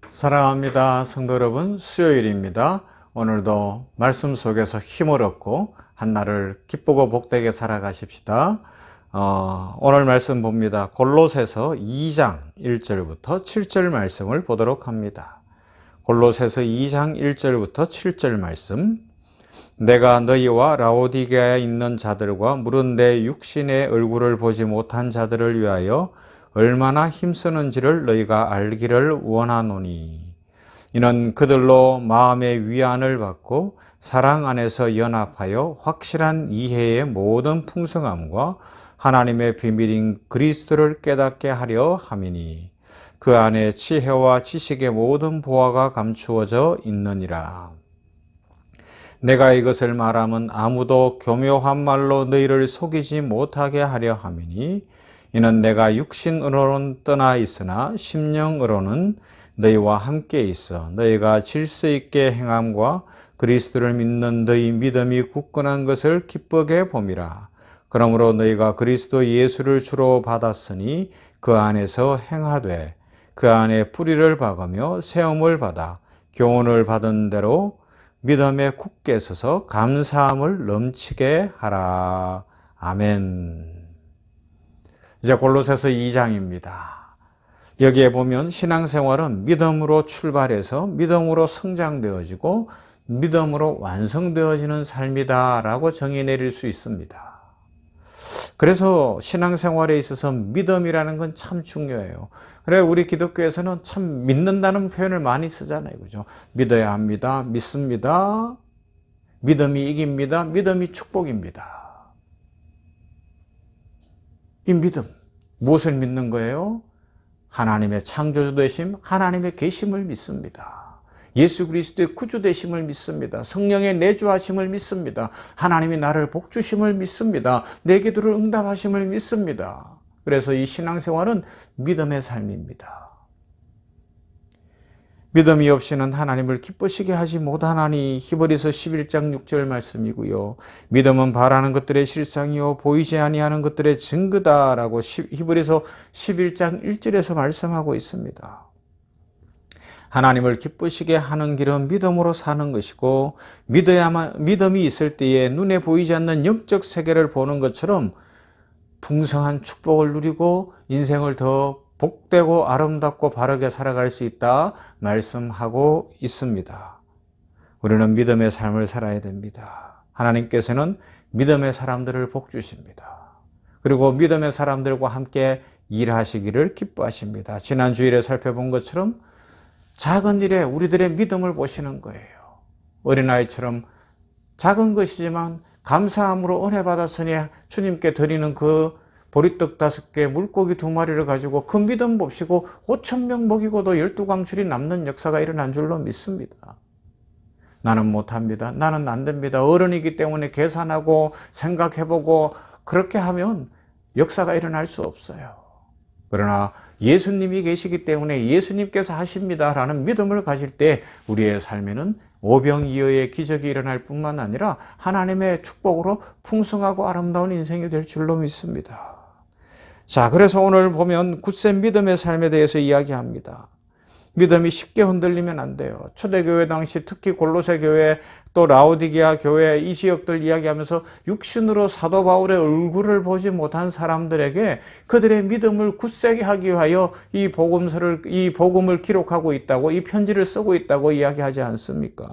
사랑합니다. 성도 여러분, 수요일입니다. 오늘도 말씀 속에서 힘을 얻고 한날을 기쁘고 복되게 살아가십시다. 오늘 말씀 봅니다. 골로새서 2장 1절부터 7절 말씀을 보도록 합니다. 골로새서 2장 1절부터 7절 말씀. 내가 너희와 라오디게아에 있는 자들과 물은 내 육신의 얼굴을 보지 못한 자들을 위하여 얼마나 힘쓰는지를 너희가 알기를 원하노니, 이는 그들로 마음의 위안을 받고 사랑 안에서 연합하여 확실한 이해의 모든 풍성함과 하나님의 비밀인 그리스도를 깨닫게 하려 함이니, 그 안에 지혜와 지식의 모든 보화가 감추어져 있느니라. 내가 이것을 말하면 아무도 교묘한 말로 너희를 속이지 못하게 하려 함이니, 이는 내가 육신으로는 떠나 있으나 심령으로는 너희와 함께 있어 너희가 질서 있게 행함과 그리스도를 믿는 너희 믿음이 굳건한 것을 기쁘게 봄이라. 그러므로 너희가 그리스도 예수를 주로 받았으니 그 안에서 행하되 그 안에 뿌리를 박으며 세움을 받아 교훈을 받은 대로 믿음에 굳게 서서 감사함을 넘치게 하라. 아멘. 이제 골로새서 2장입니다. 여기에 보면 신앙생활은 믿음으로 출발해서 믿음으로 성장되어지고 믿음으로 완성되어지는 삶이다 라고 정의 내릴 수 있습니다. 그래서 신앙생활에 있어서 믿음이라는 건 참 중요해요. 그래, 우리 기독교에서는 참 믿는다는 표현을 많이 쓰잖아요. 그죠? 믿어야 합니다. 믿습니다. 믿음이 이깁니다. 믿음이 축복입니다. 이 믿음, 무엇을 믿는 거예요? 하나님의 창조주 되심, 하나님의 계심을 믿습니다. 예수 그리스도의 구주 되심을 믿습니다. 성령의 내주하심을 믿습니다. 하나님이 나를 복주심을 믿습니다. 내 기도를 응답하심을 믿습니다. 그래서 이 신앙생활은 믿음의 삶입니다. 믿음이 없이는 하나님을 기쁘시게 하지 못하나니, 히브리서 11장 6절 말씀이고요. 믿음은 바라는 것들의 실상이요 보이지 아니하는 것들의 증거다라고 히브리서 11장 1절에서 말씀하고 있습니다. 하나님을 기쁘시게 하는 길은 믿음으로 사는 것이고, 믿음이 있을 때에 눈에 보이지 않는 영적 세계를 보는 것처럼 풍성한 축복을 누리고 인생을 더 복되고 아름답고 바르게 살아갈 수 있다 말씀하고 있습니다. 우리는 믿음의 삶을 살아야 됩니다. 하나님께서는 믿음의 사람들을 복주십니다. 그리고 믿음의 사람들과 함께 일하시기를 기뻐하십니다. 지난 주일에 살펴본 것처럼 작은 일에 우리들의 믿음을 보시는 거예요. 어린아이처럼 작은 것이지만 감사함으로 은혜 받았으니 주님께 드리는 그 보리떡 5개, 물고기 2마리를 가지고 그 믿음 봅시고 5,000명 먹이고도 12광줄이 남는 역사가 일어난 줄로 믿습니다. 나는 못합니다. 나는 안 됩니다. 어른이기 때문에 계산하고 생각해보고 그렇게 하면 역사가 일어날 수 없어요. 그러나 예수님이 계시기 때문에 예수님께서 하십니다라는 믿음을 가질 때 우리의 삶에는 오병이어의 기적이 일어날 뿐만 아니라 하나님의 축복으로 풍성하고 아름다운 인생이 될 줄로 믿습니다. 자, 그래서 오늘 보면 굳센 믿음의 삶에 대해서 이야기합니다. 믿음이 쉽게 흔들리면 안 돼요. 초대교회 당시 특히 골로새 교회 또 라오디게아 교회 이 지역들 이야기하면서 육신으로 사도 바울의 얼굴을 보지 못한 사람들에게 그들의 믿음을 굳세게 하기 위하여 이 복음을 기록하고 있다고, 이 편지를 쓰고 있다고 이야기하지 않습니까?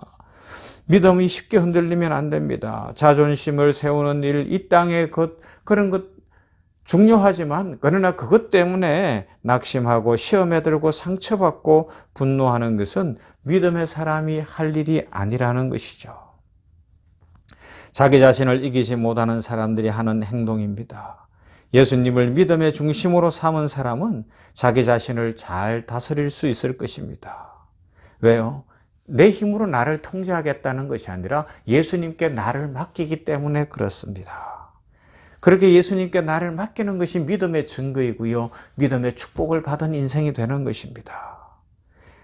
믿음이 쉽게 흔들리면 안 됩니다. 자존심을 세우는 일, 이 땅의 그런 것 중요하지만, 그러나 그것 때문에 낙심하고 시험에 들고 상처받고 분노하는 것은 믿음의 사람이 할 일이 아니라는 것이죠. 자기 자신을 이기지 못하는 사람들이 하는 행동입니다. 예수님을 믿음의 중심으로 삼은 사람은 자기 자신을 잘 다스릴 수 있을 것입니다. 왜요? 내 힘으로 나를 통제하겠다는 것이 아니라 예수님께 나를 맡기기 때문에 그렇습니다. 그렇게 예수님께 나를 맡기는 것이 믿음의 증거이고요. 믿음의 축복을 받은 인생이 되는 것입니다.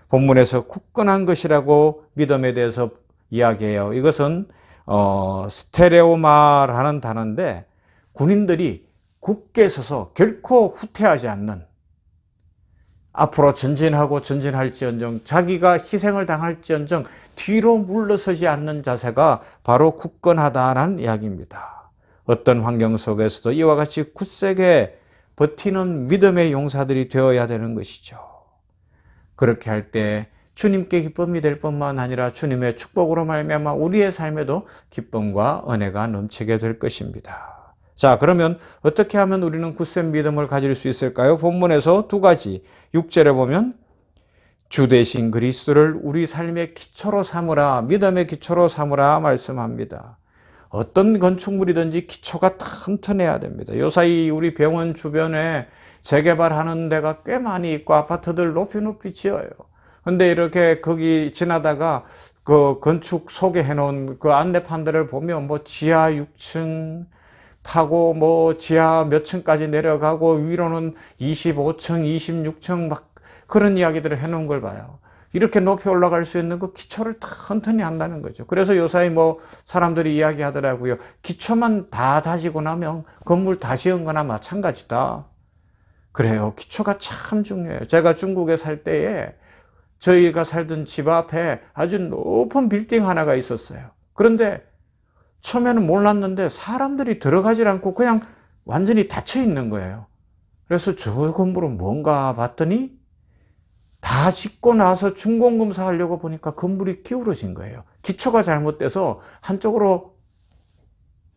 본문에서 굳건한 것이라고 믿음에 대해서 이야기해요. 이것은 스테레오마라는 단어인데 군인들이 굳게 서서 결코 후퇴하지 않는 앞으로 전진하고 전진할지언정, 자기가 희생을 당할지언정 뒤로 물러서지 않는 자세가 바로 굳건하다라는 이야기입니다. 어떤 환경 속에서도 이와 같이 굳세게 버티는 믿음의 용사들이 되어야 되는 것이죠. 그렇게 할 때 주님께 기쁨이 될 뿐만 아니라 주님의 축복으로 말미암아 우리의 삶에도 기쁨과 은혜가 넘치게 될 것입니다. 자, 그러면 어떻게 하면 우리는 굳센 믿음을 가질 수 있을까요? 본문에서 두 가지, 6절에 보면 주 대신 그리스도를 우리 삶의 기초로 삼으라, 믿음의 기초로 삼으라 말씀합니다. 어떤 건축물이든지 기초가 튼튼해야 됩니다. 요사이 우리 병원 주변에 재개발하는 데가 꽤 많이 있고 아파트들 높이 지어요. 근데 이렇게 거기 지나다가 그 건축 소개해 놓은 그 안내판들을 보면 뭐 지하 6층 파고 뭐 지하 몇 층까지 내려가고 위로는 25층, 26층 막 그런 이야기들을 해 놓은 걸 봐요. 이렇게 높이 올라갈 수 있는 그 기초를 튼튼히 한다는 거죠. 그래서 요사이 뭐 사람들이 이야기하더라고요. 기초만 다 다지고 나면 건물 다 지은 거나 마찬가지다. 그래요. 기초가 참 중요해요. 제가 중국에 살 때에 저희가 살던 집 앞에 아주 높은 빌딩 하나가 있었어요. 그런데 처음에는 몰랐는데 사람들이 들어가질 않고 그냥 완전히 닫혀 있는 거예요. 그래서 저 건물은 뭔가 봤더니 다 짓고 나서 준공검사 하려고 보니까 건물이 기울어진 거예요. 기초가 잘못돼서 한쪽으로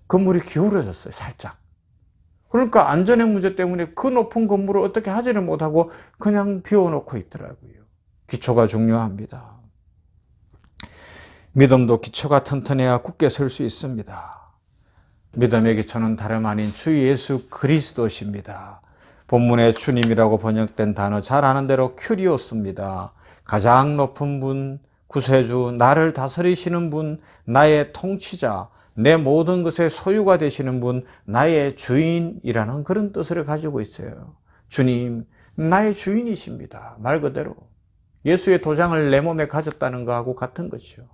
건물이 기울어졌어요. 살짝. 그러니까 안전의 문제 때문에 그 높은 건물을 어떻게 하지를 못하고 그냥 비워놓고 있더라고요. 기초가 중요합니다. 믿음도 기초가 튼튼해야 굳게 설 수 있습니다. 믿음의 기초는 다름 아닌 주 예수 그리스도십니다. 본문에 주님이라고 번역된 단어 잘 아는 대로 큐리오스입니다. 가장 높은 분, 구세주, 나를 다스리시는 분, 나의 통치자, 내 모든 것의 소유가 되시는 분, 나의 주인이라는 그런 뜻을 가지고 있어요. 주님, 나의 주인이십니다. 말 그대로 예수의 도장을 내 몸에 가졌다는 거하고 같은 것이죠.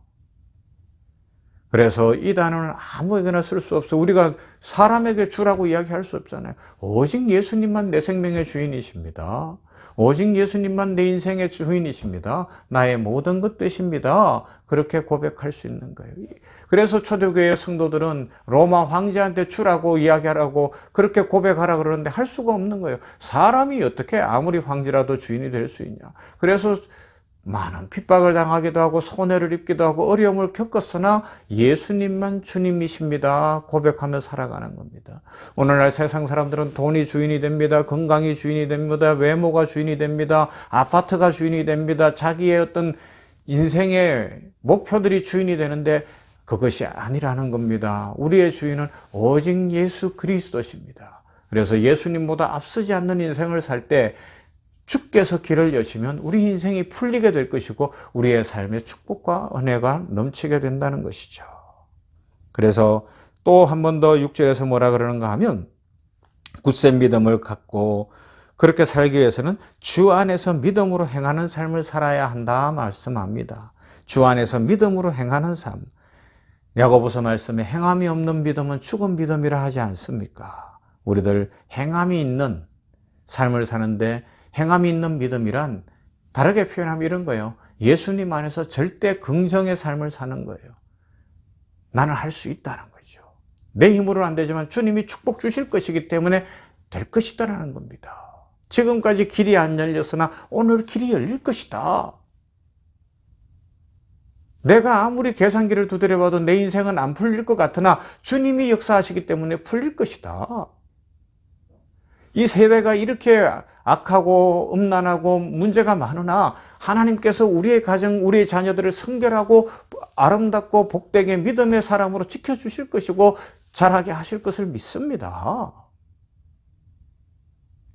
그래서 이 단어는 아무에게나 쓸 수 없어. 우리가 사람에게 주라고 이야기할 수 없잖아요. 오직 예수님만 내 생명의 주인이십니다. 오직 예수님만 내 인생의 주인이십니다. 나의 모든 것 되십니다. 그렇게 고백할 수 있는 거예요. 그래서 초대교회 성도들은 로마 황제한테 주라고 이야기하라고 그렇게 고백하라 그러는데 할 수가 없는 거예요. 사람이 어떻게 아무리 황제라도 주인이 될 수 있냐. 그래서 많은 핍박을 당하기도 하고 손해를 입기도 하고 어려움을 겪었으나 예수님만 주님이십니다. 고백하며 살아가는 겁니다. 오늘날 세상 사람들은 돈이 주인이 됩니다. 건강이 주인이 됩니다. 외모가 주인이 됩니다. 아파트가 주인이 됩니다. 자기의 어떤 인생의 목표들이 주인이 되는데 그것이 아니라는 겁니다. 우리의 주인은 오직 예수 그리스도십니다. 그래서 예수님보다 앞서지 않는 인생을 살 때 주께서 길을 여시면 우리 인생이 풀리게 될 것이고 우리의 삶에 축복과 은혜가 넘치게 된다는 것이죠. 그래서 또 한 번 더 6절에서 뭐라 그러는가 하면 굳센 믿음을 갖고 그렇게 살기 위해서는 주 안에서 믿음으로 행하는 삶을 살아야 한다 말씀합니다. 주 안에서 믿음으로 행하는 삶. 야고보서 말씀에 행함이 없는 믿음은 죽은 믿음이라 하지 않습니까? 우리들 행함이 있는 삶을 사는데 행함이 있는 믿음이란 다르게 표현하면 이런 거예요. 예수님 안에서 절대 긍정의 삶을 사는 거예요. 나는 할 수 있다는 거죠. 내 힘으로는 안 되지만 주님이 축복 주실 것이기 때문에 될 것이다라는 겁니다. 지금까지 길이 안 열렸으나 오늘 길이 열릴 것이다. 내가 아무리 계산기를 두드려봐도 내 인생은 안 풀릴 것 같으나 주님이 역사하시기 때문에 풀릴 것이다. 이 세대가 이렇게 악하고 음란하고 문제가 많으나 하나님께서 우리의 가정, 우리의 자녀들을 성결하고 아름답고 복되게 믿음의 사람으로 지켜주실 것이고 자라게 하실 것을 믿습니다.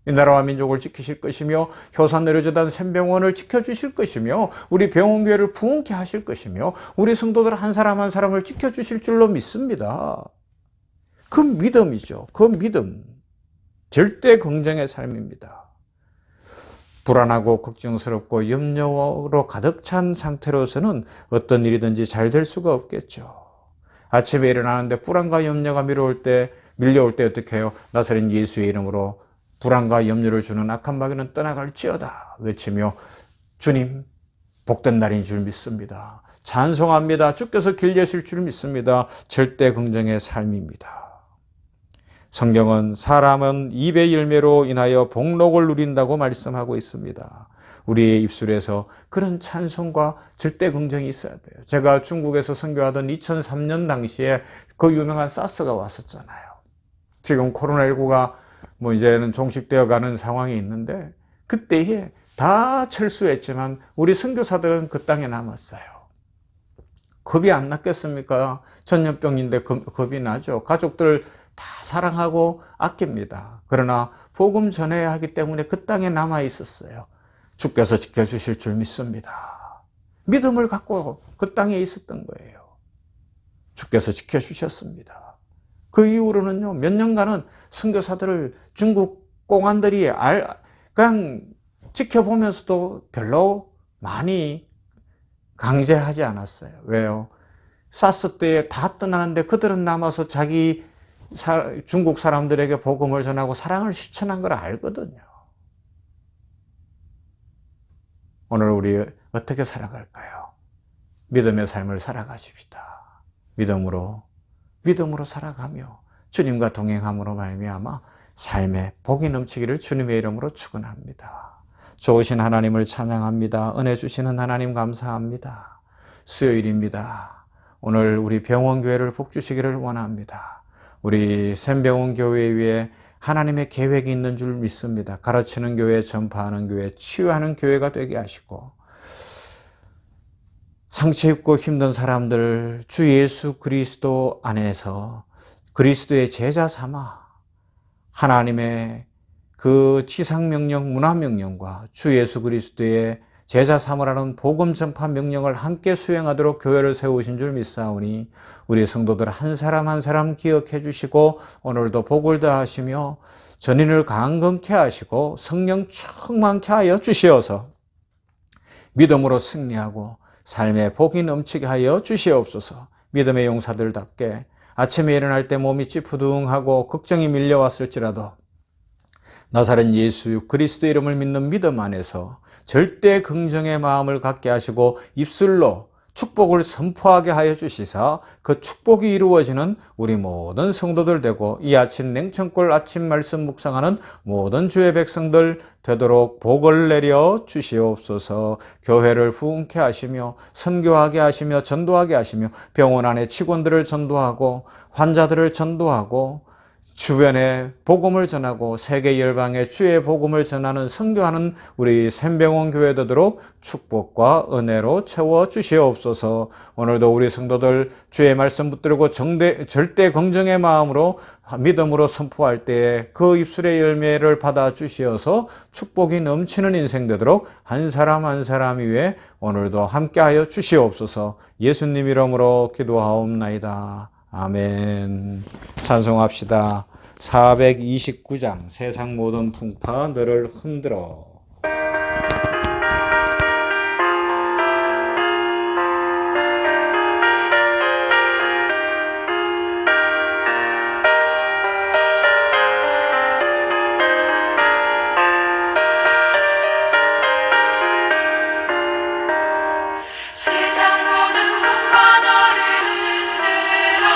이 나라와 민족을 지키실 것이며 효산의료재단 샘병원을 지켜주실 것이며 우리 병원교회를 부흥케 하실 것이며 우리 성도들 한 사람 한 사람을 지켜주실 줄로 믿습니다. 그 믿음이죠. 그 믿음. 절대 긍정의 삶입니다. 불안하고 걱정스럽고 염려로 가득 찬 상태로서는 어떤 일이든지 잘 될 수가 없겠죠. 아침에 일어나는데 불안과 염려가 밀려올 때 어떻게 해요? 나사렛 예수의 이름으로 불안과 염려를 주는 악한 마귀는 떠나갈지어다 외치며 주님 복된 날인 줄 믿습니다. 찬송합니다. 주께서 길 여실 줄 믿습니다. 절대 긍정의 삶입니다. 성경은 사람은 입의 열매로 인하여 복록을 누린다고 말씀하고 있습니다. 우리의 입술에서 그런 찬송과 절대 긍정이 있어야 돼요. 제가 중국에서 선교하던 2003년 당시에 그 유명한 사스가 왔었잖아요. 지금 코로나19가 이제는 종식되어 가는 상황이 있는데 그때에 다 철수했지만 우리 선교사들은 그 땅에 남았어요. 겁이 안 났겠습니까? 전염병인데 겁이 나죠. 가족들 다 사랑하고 아낍니다. 그러나 복음 전해야 하기 때문에 그 땅에 남아 있었어요. 주께서 지켜주실 줄 믿습니다. 믿음을 갖고 그 땅에 있었던 거예요. 주께서 지켜주셨습니다. 그 이후로는요, 몇 년간은 선교사들을 중국 공안들이 그냥 지켜보면서도 별로 많이 강제하지 않았어요. 왜요? 사스 때에 다 떠나는데 그들은 남아서 자기 중국 사람들에게 복음을 전하고 사랑을 실천한 걸 알거든요. 오늘 우리 어떻게 살아갈까요? 믿음의 삶을 살아가십시다. 믿음으로 살아가며 주님과 동행함으로 말미암아 삶에 복이 넘치기를 주님의 이름으로 축원합니다. 좋으신 하나님을 찬양합니다. 은혜 주시는 하나님 감사합니다. 수요일입니다. 오늘 우리 병원교회를 복주시기를 원합니다. 우리 샘병원교회 위에 하나님의 계획이 있는 줄 믿습니다. 가르치는 교회, 전파하는 교회, 치유하는 교회가 되게 하시고 상처 입고 힘든 사람들 주 예수 그리스도 안에서 그리스도의 제자 삼아 하나님의 그 지상명령, 문화명령과 주 예수 그리스도의 제자 삼으라는 복음 전파 명령을 함께 수행하도록 교회를 세우신 줄 믿사오니 우리 성도들 한 사람 한 사람 기억해 주시고 오늘도 복을 다하시며 전인을 강건케 하시고 성령 충만케 하여 주시어서 믿음으로 승리하고 삶에 복이 넘치게 하여 주시옵소서. 믿음의 용사들답게 아침에 일어날 때 몸이 찌푸둥하고 걱정이 밀려왔을지라도 나사렛 예수 그리스도 이름을 믿는 믿음 안에서 절대 긍정의 마음을 갖게 하시고 입술로 축복을 선포하게 하여 주시사 그 축복이 이루어지는 우리 모든 성도들 되고 이 아침 냉천골 아침 말씀 묵상하는 모든 주의 백성들 되도록 복을 내려 주시옵소서. 교회를 부흥케 하시며 선교하게 하시며 전도하게 하시며 병원 안에 직원들을 전도하고 환자들을 전도하고 주변에 복음을 전하고 세계 열방에 주의 복음을 전하는 선교하는 우리 샘병원 교회 되도록 축복과 은혜로 채워 주시옵소서. 오늘도 우리 성도들 주의 말씀 붙들고 절대 긍정의 마음으로 믿음으로 선포할 때에 그 입술의 열매를 받아 주시어서 축복이 넘치는 인생 되도록 한 사람 한 사람 위에 오늘도 함께하여 주시옵소서. 예수님 이름으로 기도하옵나이다. 아멘. 찬송합시다. 429장 세상 모든 풍파 너를 흔들어. 세상 모든 풍파 너를 흔들어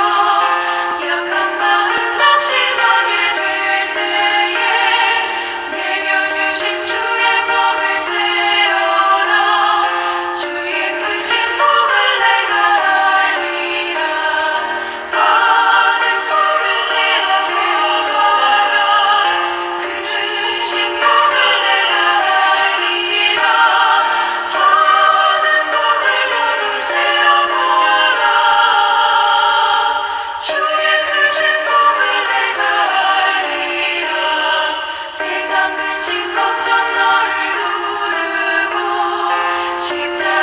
약한 마음 낙심하게 될 때에 내려주신 주의 복을 세어라. 주의 크신 복을 내가 알리라. 받은 손을 세워봐라. 크신 복을 내가 알리라. 받은 복을 모두 세어보아라. 주의 크신 복을 내가 알리라. 세상 근심 걱정 너를 누르고 십자가